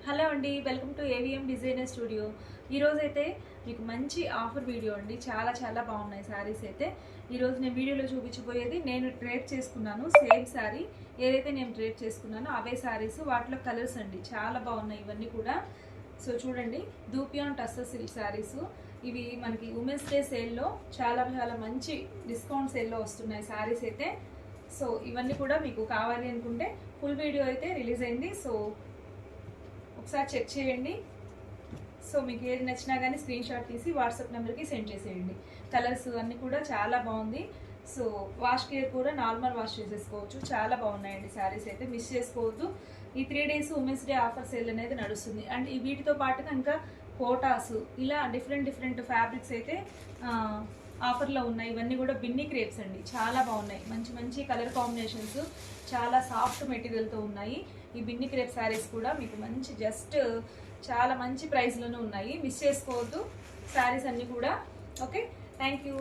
Hello అండి, welcome to AVM designer studio. ఈరోజైతే మీకు మంచి ఆఫర్ వీడియో అండి. చాలా బాగున్నాయి శారీస్ అయితే. ఈరోజు నేను వీడియోలో చూపించబోయేది నేను ట్రేడ్ చేసుకున్నాను సేమ్ శారీ ఏదైతే నేను ట్రేడ్ చేసుకున్నానో అవే శారీస్, వాటిలో కలర్స్ అండి. చాలా బాగున్నాయి ఇవన్నీ కూడా. సో చూడండి, దూపియాన్ టస్సర్ సిల్క్ శారీస్. ఇవి మనకి ఉమెన్స్ డే సేల్లో చాలా మంచి డిస్కౌంట్ సేల్లో వస్తున్నాయి శారీస్ అయితే. సో ఇవన్నీ కూడా మీకు కావాలి అనుకుంటే ఫుల్ వీడియో అయితే రిలీజ్ అయింది. సో ఒకసారి చెక్ చేయండి. సో మీకు ఏది నచ్చినా కానీ స్క్రీన్ షాట్ తీసి వాట్సాప్ నెంబర్కి సెండ్ చేసేయండి. కలర్స్ అన్నీ కూడా చాలా బాగుంది. సో వాష్ కేర్ కూడా నార్మల్ వాష్ చేసేసుకోవచ్చు. చాలా బాగున్నాయండి శారీస్ అయితే, మిస్ చేసుకోవద్దు. ఈ 3 days women's day offer sale అనేది నడుస్తుంది. అండ్ ఈ వీటితో పాటుగా ఇంకా కోటాస్, ఇలా డిఫరెంట్ ఫ్యాబ్రిక్స్ అయితే ఆఫర్లో ఉన్నాయి. ఇవన్నీ కూడా బిన్నీ క్రేప్స్ అండి. చాలా బాగున్నాయి, మంచి కలర్ కాంబినేషన్స్, చాలా సాఫ్ట్ మెటీరియల్తో ఉన్నాయి. ఈ బిన్నీ క్రేప్ శారీస్ కూడా మీకు చాలా మంచి ప్రైస్లోనే ఉన్నాయి. మిస్ చేసుకోవద్దు శారీస్ అన్నీ కూడా. Okay, thank you.